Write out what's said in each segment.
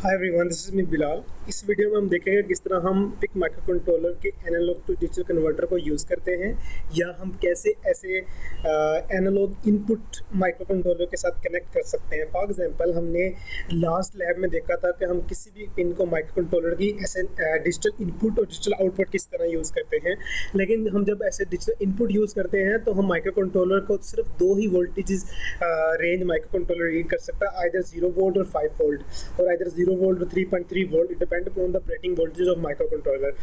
Hi everyone, this is me Bilal. इस video में हम देखेंगे किस तरह हम पिक माइक्रो कंट्रोलर के एनालॉग टू डिजिटल कन्वर्टर को यूज़ करते हैं, या हम कैसे ऐसे एनालॉग इनपुट माइक्रो कंट्रोलर के साथ कनेक्ट कर सकते हैं। फॉर एग्जांपल, हमने लास्ट लैब में देखा था कि हम किसी भी पिन को माइक्रो कंट्रोलर की ऐसे डिजिटल इनपुट और डिजिटल आउटपुट किस तरह यूज़ करते हैं। लेकिन हम जब ऐसे डिजिटल इनपुट यूज़ करते हैं तो हम माइक्रो कंट्रोलर को सिर्फ दो ही voltages range micro controller read कर सकता है, आइदर 0 वोल्ट और 5 वोल्ट, और आइदर 0 वोल्ट और 3.3 volt. It depend upon the operating voltage of micro controller.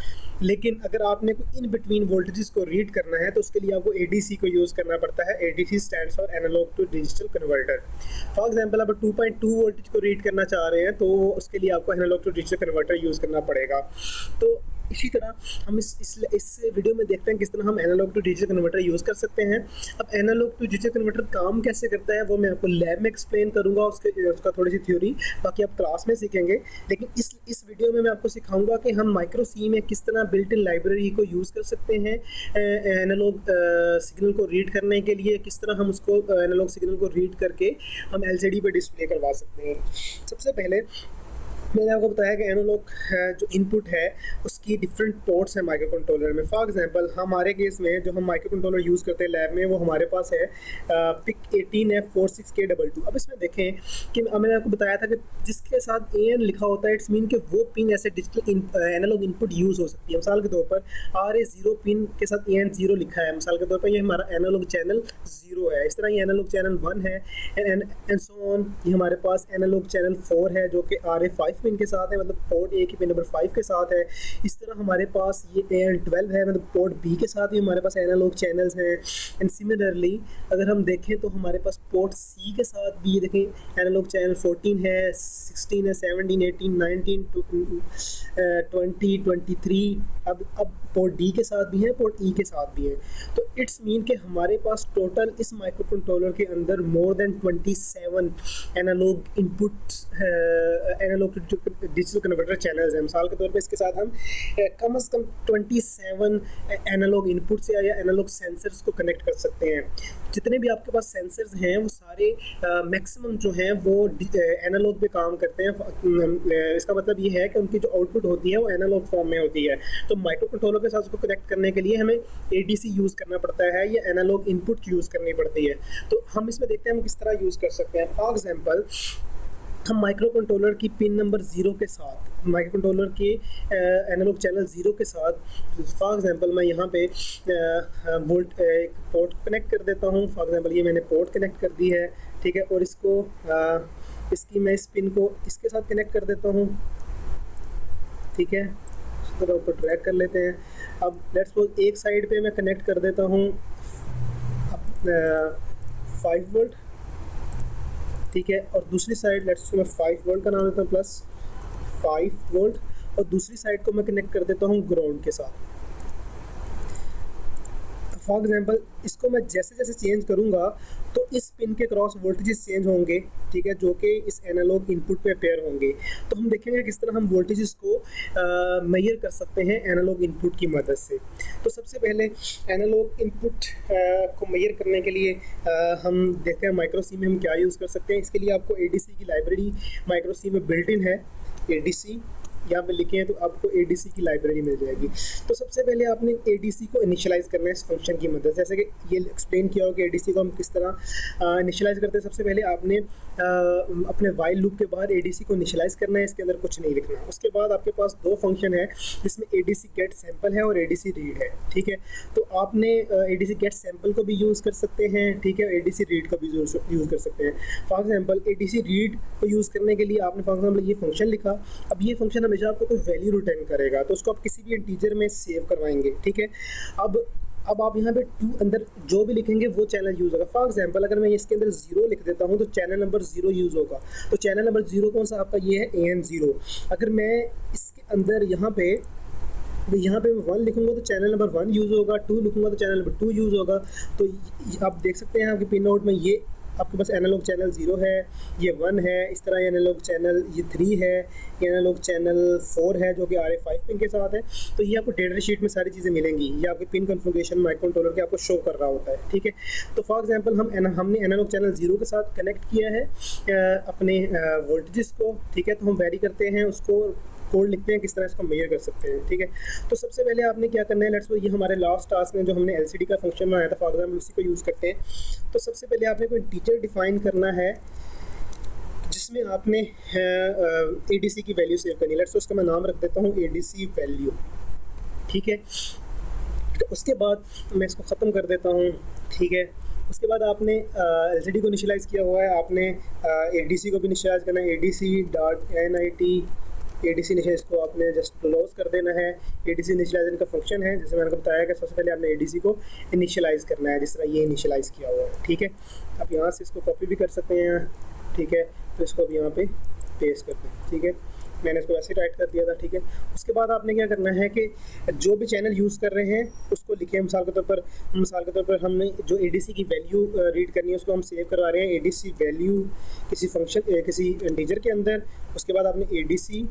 लेकिन अगर आपने कोई इन बिटवीन वोल्टेजेस को रीड करना है तो उसके लिए आपको एडीसी को यूज़ करना पड़ता है। ADC stands for analog to digital converter. For example, आप 2.2 वोल्टेज को रीड करना चाह रहे हैं तो उसके लिए आपको analog to digital converter use करना पड़ेगा। तो इसी तरह हम इस वीडियो में देखते हैं किस तरह हम analog to digital converter use कर सकते हैं। अब एनालॉग टू डिजिटल कन्वर्टर काम कैसे करता है वो मैं आपको लैब में एक्सप्लेन करूंगा, उसका थोड़ी सी थ्योरी बाकी आप क्लास में सीखेंगे। लेकिन इस वीडियो में मैं आपको सिखाऊंगा कि हम माइक्रो सी में किस तरह बिल्ट इन लाइब्रेरी को यूज़ कर सकते हैं एनालॉग सिग्नल को रीड करने के लिए। किस तरह हम उसको एनालॉग सिग्नल को रीड करके हम एलसीडी पे डिस्प्ले करवा सकते हैं। सबसे पहले मैंने आपको बताया कि एनालॉग जो इनपुट है उसकी डिफरेंट पोर्ट्स हैं माइक्रो कंट्रोलर में। फॉर एग्जांपल, हमारे केस में जो हम माइक्रो कंट्रोलर यूज़ करते हैं लैब में, वो हमारे पास है पिक 18F46K22। अब इसमें देखें कि मैंने आपको बताया था कि जिसके साथ AN लिखा होता है, इट्स मीन कि वो पिन ऐसे डिजिटल एनालॉग इनपुट यूज़ हो सकती है। मिसाल के तौर पर RA0 पिन के साथ AN 0 लिखा है, मिसाल के तौर पर ये हमारा एनालॉग चैनल 0 है। इस तरह ये एनालॉग चैनल 1 है एंड सो ऑन। ये हमारे पास एनालॉग चैनल 4 है जो कि RA5 पिन के साथ है, मतलब पोर्ट ए की पिन नंबर 5 के साथ है। इस तरह हमारे पास ये AN12 है, मतलब पोर्ट बी के साथ भी हमारे पास एनालॉग चैनल्स हैं। एंड सिमिलरली अगर हम देखें तो हमारे पास पोर्ट सी के साथ भी ये देखें एनालॉग चैनल 14 है, 16 है, 17, 18, 19, 20, 23। अब पोर्ट डी के साथ भी है, पोर्ट ई के साथ भी है। तो इट्स मीन कि हमारे पास टोटल इस माइक्रो कंट्रोलर के अंदर more than 27 analog inputs analog digital converter channels हैं। मिसाल के तौर पे इसके साथ हम कम से कम 27 एनालॉग इनपुट्स या एनालॉग सेंसर्स को कनेक्ट कर सकते हैं। जितने भी आपके पास सेंसर्स हैं वो सारे मैक्सिमम जो हैं वो एनालॉग पे काम करते हैं। इसका मतलब ये है कि उनकी जो आउटपुट होती है वो एनालॉग फॉर्म में होती है। तो माइक्रो कंट्रोलर के साथ उसको कनेक्ट करने के लिए हमें एडीसी यूज़ करना पड़ता है या एनालॉग इनपुट यूज़ करनी पड़ती है। तो हम इसमें देखते हैं हम किस तरह यूज़ कर सकते हैं। फॉर एग्जाम्पल, हम माइक्रो कंट्रोलर की पिन नंबर 0 के साथ, माइक्रो कंट्रोलर के एनालॉग चैनल 0 के साथ, फॉर एग्जांपल मैं यहाँ पे वोल्ट एक पोर्ट कनेक्ट कर देता हूँ। फॉर एग्जांपल ये मैंने पोर्ट कनेक्ट कर दी है, ठीक है, और इसको इसकी मैं इस पिन को इसके साथ कनेक्ट कर देता हूँ, ठीक है। इस तरह ऊपर ड्रैग कर लेते हैं। अब लेट्स सपोज एक साइड पे मैं कनेक्ट कर देता हूँ 5 वोल्ट, ठीक है, और दूसरी साइड लेट्स मैं 5 वोल्ट का नाम देता हूँ प्लस 5 वोल्ट, और दूसरी साइड को मैं कनेक्ट कर देता हूँ ग्राउंड के साथ। फॉर एग्जांपल, इसको मैं जैसे जैसे चेंज करूँगा तो इस पिन के क्रॉस वोल्टेजेस चेंज होंगे, ठीक है, जो कि इस एनालॉग इनपुट पे अपेयर होंगे। तो हम देखेंगे किस तरह हम वोल्टेजेस को मेजर कर सकते हैं एनालॉग इनपुट की मदद से। तो सबसे पहले एनालॉग इनपुट को मेजर करने के लिए हम देखते हैं माइक्रो सी में हम क्या यूज़ कर सकते हैं। इसके लिए आपको एडीसी की लाइब्रेरी माइक्रो सी में बिल्ट इन है। एडीसी यहाँ पे लिखे हैं तो आपको एडीसी की लाइब्रेरी मिल जाएगी। तो सबसे पहले आपने एडीसी को इनिशियलाइज करना है इस फंक्शन की मदद से। जैसे कि ये एक्सप्लेन किया हो कि एडीसी को हम किस तरह इनिशियलाइज करते हैं। सबसे पहले आपने अपने वाइल लूप के बाद एडीसी को इनिशियलाइज करना है, इसके अंदर कुछ नहीं लिखना। उसके बाद आपके पास दो फंक्शन है जिसमें एडीसी गेट सैंपल है और एडीसी रीड है, ठीक है। तो आपने एडीसी गेट सैंपल को भी यूज़ कर सकते हैं, ठीक है, एडीसी रीड को भी यूज़ कर सकते हैं। फॉर एग्जाम्पल, एडीसी रीड को यूज़ करने के लिए आपने फॉर एग्जाम्पल ये फंक्शन लिखा। अब ये फंक्शन हमेशा आपको कोई वैल्यू रिटर्न करेगा, तो उसको आप किसी भी इंटीजर में सेव करवाएंगे, ठीक है। अब आप यहाँ पे 2 अंदर जो भी लिखेंगे वो चैनल यूज़ होगा। फॉर एग्जांपल, अगर मैं इसके अंदर 0 लिख देता हूँ तो चैनल नंबर 0 यूज़ होगा। तो चैनल नंबर 0 कौन सा आपका, ये है AN0। अगर मैं इसके अंदर यहाँ पे मैं 1 लिखूंगा तो चैनल नंबर 1 यूज़ होगा, 2 लिखूंगा तो चैनल नंबर 2 यूज़ होगा। तो आप देख सकते हैं आपके पिन आउट में ये आपके पास एनालॉग चैनल 0 है, ये 1 है, इस तरह ये एनालॉग चैनल ये 3 है, ये एनालॉग चैनल 4 है जो कि RA5 पिन के साथ है। तो ये आपको डेटा शीट में सारी चीज़ें मिलेंगी, ये आपके पिन कॉन्फ़िगरेशन माइक्रो कंट्रोलर के आपको शो कर रहा होता है, ठीक है। तो फॉर एग्जांपल हमने एनालॉग चैनल 0 के साथ कनेक्ट किया है अपने वोल्टेजेस को, ठीक है। तो हम वेरी करते हैं उसको, कोड लिखते हैं किस तरह इसको मेजर कर सकते हैं, ठीक है। तो सबसे पहले आपने क्या करना है, लेट्स ये हमारे लास्ट टास्क में जो हमने एलसीडी का फंक्शन बनाया था, फॉर एग्जांपल उसी को यूज़ करते हैं। तो सबसे पहले आपने कोई टीचर डिफाइन करना है जिसमें आपने एडीसी की वैल्यू सेव करनी है। लेट्स उसका मैं नाम रख देता हूँ एडीसी वैल्यू, ठीक है। तो उसके बाद मैं इसको ख़त्म कर देता हूँ, ठीक है। उसके बाद आपने एलसीडी को इनिशियलाइज़ किया हुआ है, आपने एडीसी को भी इनिशियलाइज़ करना है, adc.nit एडीसी इनिशियलाइज को आपने जस्ट क्लोज कर देना है। एडीसी इनिशियलाइजेशन का फंक्शन है, जैसे मैंने बताया कि सबसे पहले आपने एडीसी को इनिशियलाइज़ करना है, जिस तरह ये इनिशियलाइज़ किया हुआ है, ठीक है। आप यहाँ से इसको कॉपी भी कर सकते हैं, ठीक है। तो इसको अब यहाँ पे पेस्ट कर दें, ठीक है। मैंने इसको वैसे राइट कर दिया था, ठीक है। उसके बाद आपने क्या करना है कि जो भी चैनल यूज़ कर रहे हैं उसको लिखें। मिसाल के तौर पर हमने जो एडीसी की वैल्यू रीड करनी है उसको हम सेव करवा रहे हैं, एडीसी वैल्यू किसी फंक्शन किसी इंटीजर के अंदर। उसके बाद आपने एडीसी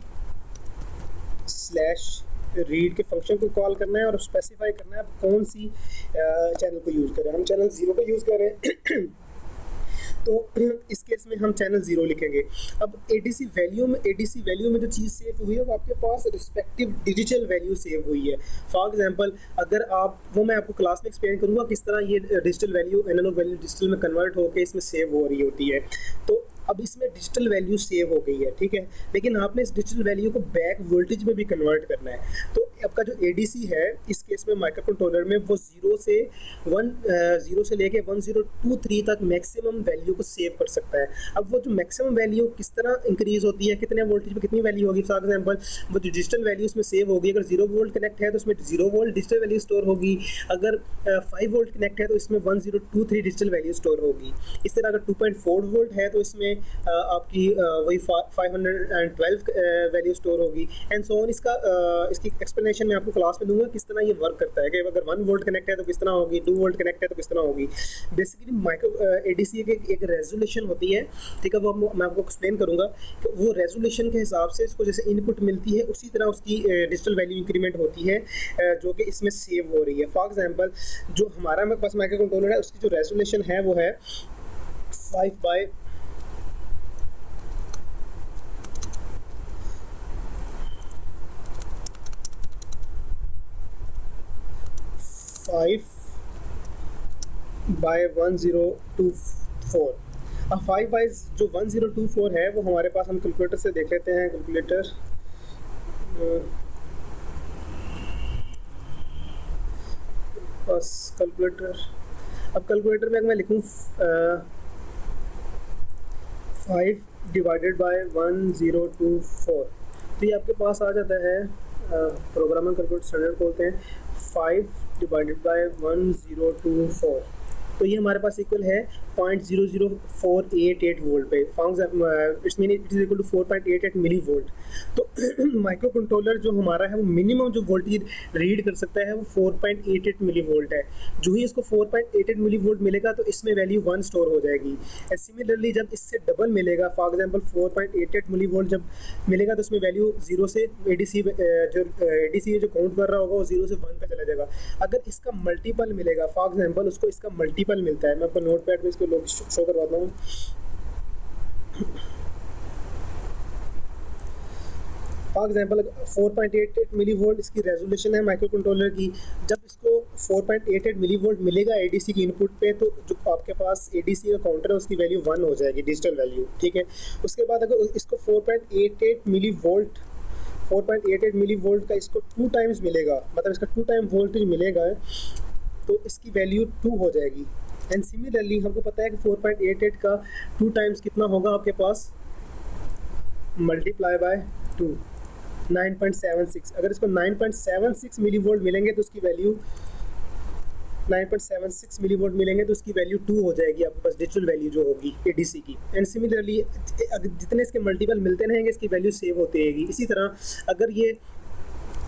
/रीड के फंक्शन को कॉल करना है और स्पेसिफाई करना है आप कौन सी चैनल को यूज़ कर रहे हैं। हम चैनल 0 को यूज़ कर रहे हैं तो इस केस में हम चैनल 0 लिखेंगे। अब एडीसी वैल्यू में जो चीज़ सेव हुई है वो आपके पास रिस्पेक्टिव डिजिटल वैल्यू सेव हुई है। फॉर एग्जांपल अगर आप वो मैं आपको क्लास में एक्सप्लेन करूँगा किस तरह ये digital value analog value digital में कन्वर्ट होकर इसमें सेव हो रही होती है। तो अब इसमें डिजिटल वैल्यू सेव हो गई है, ठीक है। लेकिन आपने इस डिजिटल वैल्यू को बैक वोल्टेज में भी कन्वर्ट करना है। तो आपका जो एडीसी है इस केस में माइक्रो कंट्रोलर में वो 0 से लेके 1023 तक मैक्सिमम वैल्यू को सेव कर सकता है। अब वो जो मैक्सिमम वैल्यू किस तरह इंक्रीज होती है, कितने वोल्टेज पे कितनी वैल्यू होगी। फॉर एग्जांपल वो जो डिजिटल वैल्यू इसमें सेव होगी, अगर 0 वोल्ट कनेक्ट है तो उसमें 0 वोल्ट डिजिटल वैल्यू स्टोर होगी, अगर 5 वोल्ट कनेक्ट है तो इसमें 1023 डिजिटल वैल्यू स्टोर होगी। इस तरह अगर 2.4 वोल्ट है तो इसमें आपकी वही 512 वैल्यू स्टोर होगी एंड सो ऑन। इसकी एक्सप्लेनेशन मैं आपको क्लास में दूंगा किस तरह ये वर्क करता है कि अगर 1 वोल्ट कनेक्ट है तो किस तरह होगी, 2 वोल्ट कनेक्ट है तो किस तरह होगी। बेसिकली माइक्रो एडीसी एक रेजोल्यूशन होती है, ठीक है। वो मैं आपको एक्सप्लेन करूंगा कि वो रेजोल्यूशन के हिसाब से इसको जैसे इनपुट मिलती है उसी तरह उसकी डिजिटल वैल्यू इंक्रीमेंट होती है जो कि इसमें सेव हो रही है। फॉर एग्जांपल जो हमारा मेरे पास माइक्रो कंट्रोलर है उसकी जो रेजोल्यूशन है वो है 5 by 1024। अब 5 बाई जो 1024 है वो हमारे पास, हम कैलकुलेटर से देख लेते हैं। कैलकुलेटर अब कैलकुलेटर में अगर मैं लिखूँ 5 डिवाइडेड बाय 1024 तो ये आपके पास आ जाता है, प्रोग्रामर कैलकुलेटर स्टैंडर्ड बोलते हैं, 5 डिवाइडेड बाय 1024 तो ये हमारे पास इक्वल है 0.00488 वोल्ट पे। It's mean it is equal to 4.88 milli volt. तो माइक्रो कंट्रोलर जो हमारा है वो मिनिमम जो वोल्टेज रीड कर सकता है वो 4.88 मिली वोल्ट है। जो ही इसको 4.88 मिली वोल्ट मिलेगा तो इसमें वैल्यू 1 स्टोर हो जाएगी। एंड सिमिलरली जब इससे डबल मिलेगा, फॉर एग्जांपल 4.88 मिली वोल्ट जब मिलेगा तो उसमें वैल्यू 0 से एडीसी जो काउंट कर रहा होगा वो 0 से 1 पे चला जाएगा। अगर इसका मल्टीपल मिलेगा, फॉर एग्जांपल उसको इसका मल्टीपल मिलता है, मैं आपको नोटपैड पे इसको शो करवाता हूँ। फॉर एग्जांपल 4.88 मिली वोल्ट इसकी रेजोल्यूशन है माइक्रो कंट्रोलर की। जब इसको 4.88 मिली वोल्ट मिलेगा एडीसी की इनपुट पे तो जो आपके पास एडीसी का काउंटर है उसकी वैल्यू 1 हो जाएगी, डिजिटल वैल्यू, ठीक है। उसके बाद अगर इसको 4.88 मिली वोल्ट का इसको 2 टाइम्स मिलेगा, मतलब इसका 2 टाइम वोल्टेज मिलेगा तो इसकी वैल्यू 2 हो जाएगी। एंड सिमिलरली हमको पता है कि 4.88 का 2 टाइम्स कितना होगा आपके पास, मल्टीप्लाई बाय 2, 9.76। अगर इसको 9.76 मिली वोल्ट मिलेंगे तो उसकी वैल्यू 9.76 मिली वोल्ट मिलेंगे तो उसकी वैल्यू 2 हो जाएगी आपके पास, डिजिटल वैल्यू जो होगी एडीसी की। एंड सिमिलरली जितने इसके मल्टीपल मिलते रहेंगे इसकी वैल्यू सेव होती रहेगी। इसी तरह अगर ये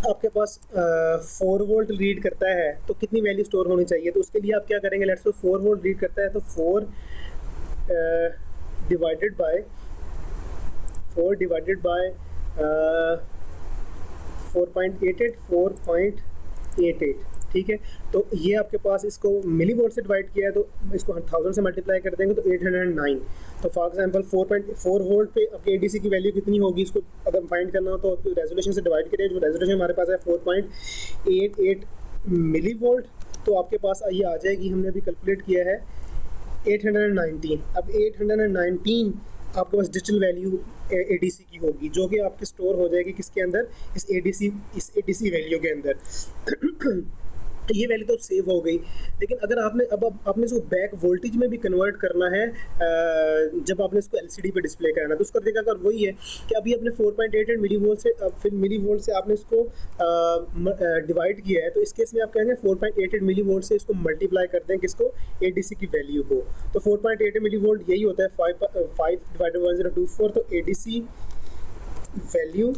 आपके पास 4 वोल्ट रीड करता है तो कितनी वैल्यू स्टोर होनी चाहिए, तो उसके लिए आप क्या करेंगे, लेट्स सो 4 वोल्ट रीड करता है तो 4 डिवाइडेड बाय 4.88, ठीक है। तो ये आपके पास इसको मिली वोल्ट से डिवाइड किया है, तो इसको 1000 से मल्टीप्लाई कर देंगे तो 809। तो फॉर एग्जांपल 4.4 वोल्ट पे आपके एडीसी की वैल्यू कितनी होगी, इसको अगर फाइंड करना हो तो रेजोल्यूशन से डिवाइड करें। जो रेजोल्यूशन हमारे पास है 4.88 मिली वोल्ट, तो आपके पास ये आ जाएगी, हमने अभी कैलकुलेट किया है 819। अब 819 आपके पास डिजिटल वैल्यू एडीसी की होगी, जो कि आपके स्टोर हो जाएगी किसके अंदर, इस एडीसी वैल्यू के अंदर। तो ये वैल्यू तो सेव हो गई, लेकिन अगर आपने आपने इसको बैक वोल्टेज में भी कन्वर्ट करना है, जब आपने इसको एलसीडी पे डिस्प्ले कराना है, तो उसका तरीका अगर वही है कि अभी आपने 4.88 मिली वोल्ट से फिर मिली वोल्ट से आपने इसको डिवाइड किया है, तो इस केस में आप कहेंगे 4.88 मिली वोल्ट से इसको मल्टीप्लाई करते हैं किसको, एडीसी की वैल्यू को। तो 4.88 मिली वोल्ट यही होता है 5/1024। तो एडीसी वैल्यू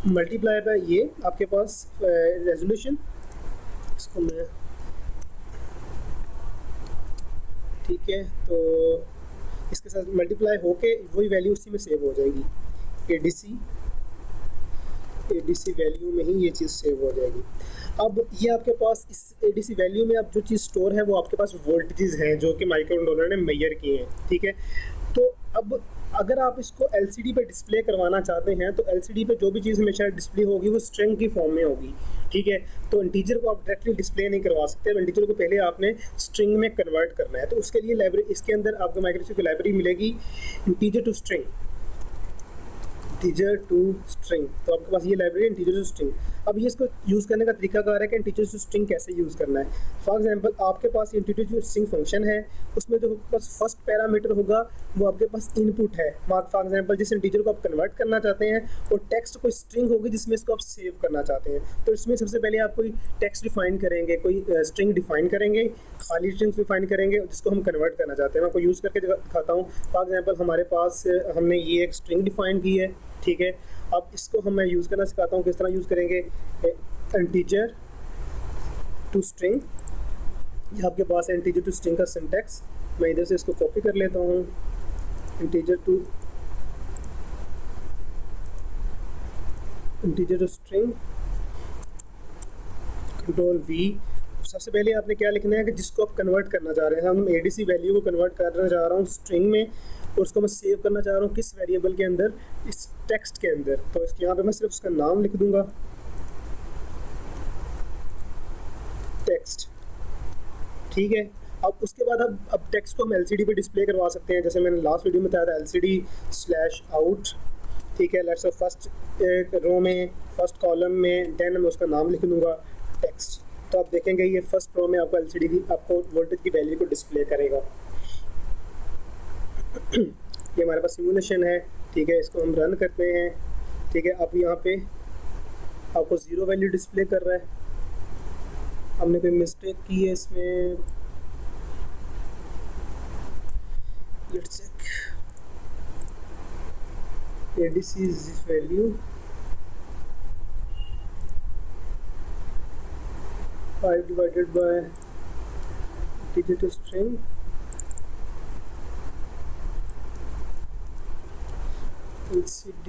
मल्टीप्लाई बाय ये आपके पास रेजोल्यूशन, इसको मैं, ठीक है, तो इसके साथ मल्टीप्लाई होके वही वैल्यू उसी में सेव हो जाएगी, एडीसी वैल्यू में ही ये चीज़ सेव हो जाएगी। अब ये आपके पास इस एडीसी वैल्यू में अब जो चीज़ स्टोर है वो आपके पास वोल्टेजेस हैं जो कि माइक्रोकंट्रोलर ने मेजर किए हैं, ठीक है। तो अब अगर आप इसको एलसीडी पे डिस्प्ले करवाना चाहते हैं, तो एलसीडी पे जो भी चीज़ हमेशा डिस्प्ले होगी वो स्ट्रिंग की फॉर्म में होगी, ठीक है। तो इंटीजर को आप डायरेक्टली डिस्प्ले नहीं करवा सकते, इंटीजर को पहले आपने स्ट्रिंग में कन्वर्ट करना है। तो उसके लिए लाइब्रेरी, इसके अंदर आपको माइक्रोसॉफ्ट की लाइब्रेरी मिलेगी integer to string, integer to string. तो आपके पास ये लाइब्रेरी इंटीजर टू स्ट्रिंग। अब ये इसको यूज़ करने का तरीका कार है कि इंटीजर टू स्ट्रिंग कैसे यूज़ करना है। फॉर एग्जांपल आपके पास इंटीजर टू स्ट्रिंग फंक्शन है, उसमें जो पास फर्स्ट पैरामीटर होगा वो आपके पास इनपुट है। फॉर एग्जांपल जिस इंटीजर को आप कन्वर्ट करना चाहते हैं और टेक्स्ट कोई स्ट्रिंग होगी जिसमें इसको आप सेव करना चाहते हैं, तो इसमें सबसे पहले आप कोई टेक्स्ट डिफाइन करेंगे, कोई स्ट्रिंग डिफाइन करेंगे, खाली स्ट्रिंग डिफाइन करेंगे जिसको हम कन्वर्ट करना चाहते हैं। मैं आपको यूज़ करके दिखाता हूँ। फॉर एग्जांपल हमारे पास हमने ये एक स्ट्रिंग डिफाइन की है, ठीक है। अब इसको मैं यूज़ करना सिखाता हूँ किस तरह यूज़ करेंगे। इंटीजर टू स्ट्रिंग, ये आपके पास है इंटीजर टू स्ट्रिंग का सिंटैक्स। मैं इधर से इसको कॉपी कर लेता हूँ। Integer to string, control V. सबसे पहले आपने क्या लिखना है कि जिसको आप कन्वर्ट करना चाह रहे हैं, हम एडीसी वैल्यू को कन्वर्ट करना चाह रहा हूँ स्ट्रिंग में, और उसको मैं सेव करना चाह रहा हूँ किस वेरिएबल के अंदर, इस टेक्स्ट के अंदर। तो इसके यहाँ पे मैं सिर्फ उसका नाम लिख दूंगा, टेक्स्ट, ठीक है। अब उसके बाद अब टेक्स्ट को हम एलसीडी पे डिस्प्ले करवा सकते हैं, जैसे मैंने लास्ट वीडियो में बताया था LCD/out, ठीक है। लेट्स से फर्स्ट रो में, फर्स्ट कॉलम में, देन मैं उसका नाम लिख दूंगा टेक्स्ट। तो आप देखेंगे ये फर्स्ट रो में आपको एलसीडी की, आपको वोल्टेज की वैल्यू को डिस्प्ले करेगा। ये हमारे पास सिमुलेशन है, ठीक है। इसको हम रन करते हैं, ठीक है। अब यहाँ पे आपको 0 वैल्यू डिस्प्ले कर रहा है। हमने कोई मिस्टेक की है इसमें, let's check. ADC value 5 divided by integer to string LCD,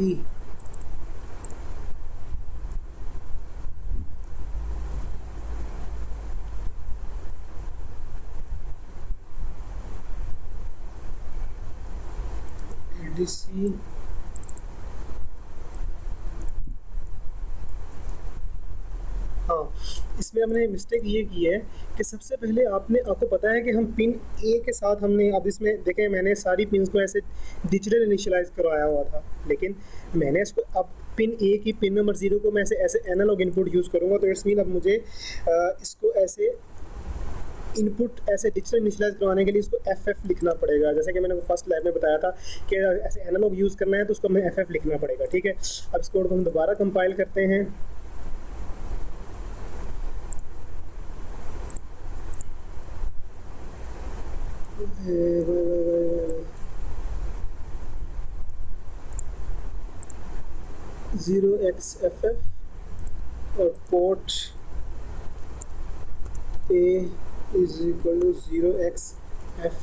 ADC, हाँ। इसमें हमने मिस्टेक ये की है कि सबसे पहले आपको पता है कि हम पिन ए के साथ हमने, अब इसमें देखें मैंने सारी पिन्स को ऐसे डिजिटल इनिशियलाइज करवाया हुआ था, लेकिन मैंने इसको अब पिन ए की पिन नंबर 0 को मैं ऐसे एनालॉग इनपुट यूज़ करूँगा। तो इट्स मीन अब मुझे इसको ऐसे इनपुट ऐसे डिजिटल इनिशियलाइज करवाने के लिए इसको FF लिखना पड़ेगा। जैसे कि मैंने फर्स्ट लाइव में बताया था कि ऐसे एनालॉग यूज़ करना है तो उसको हमें FF लिखना पड़ेगा, ठीक है। अब इस कोड को हम दोबारा कंपाइल करते हैं। (0xFF) और port A = 0xF,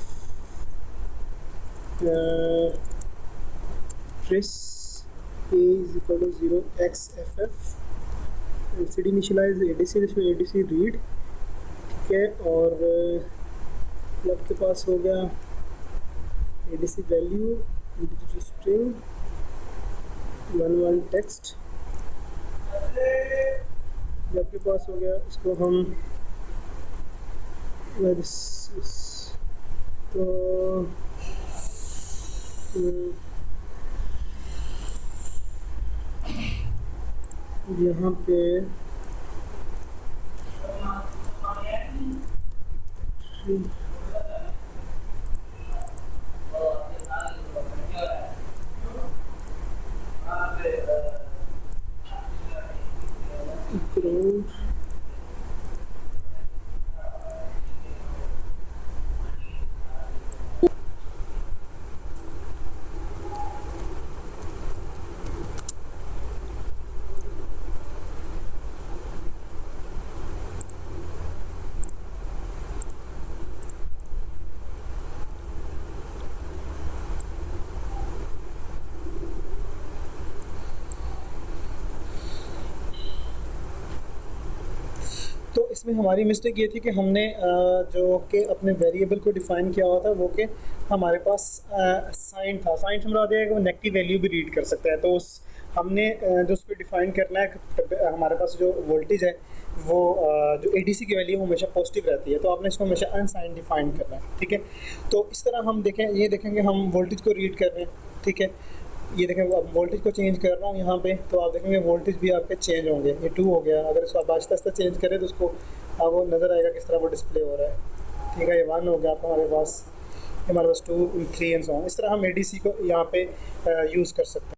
TRIS A is equal to 0xff, LCD initialize ADC read, ठीक है। और आपके पास हो गया ADC value integer string 11 text, आपके पास हो गया। इसको हम तो यहाँ पे तो इसमें हमारी मिस्टेक ये थी कि हमने जो कि अपने वेरिएबल को डिफ़ाइन किया हुआ था वो कि हमारे पास साइन था। साइन से मुराद है कि वो नेगेटिव वैल्यू भी रीड कर सकता है। तो उस हमने जो उस पर डिफ़ाइन करना है, हमारे पास जो वोल्टेज है वो जो ADC की वैल्यू हमेशा पॉजिटिव रहती है, तो आपने इसको हमेशा अनसाइन डिफ़ाइन करना है, ठीक है। तो इस तरह हम ये देखेंगे हम वोल्टेज को रीड कर रहे हैं, ठीक है। ये देखें अब वोल्टेज को चेंज कर रहा हूँ यहाँ पे, तो आप देखेंगे वोल्टेज भी आपके चेंज होंगे। ये 2 हो गया, अगर इसको आप आहिस्ता आहिस्ता चेंज करें तो उसको आपको नज़र आएगा किस तरह वो डिस्प्ले हो रहा है, ठीक है। ये 1 हो गया आपका, हमारे पास 2 3 एंड सो ऑन। इस तरह हम ADC को यहाँ पे यूज़ कर सकते हैं।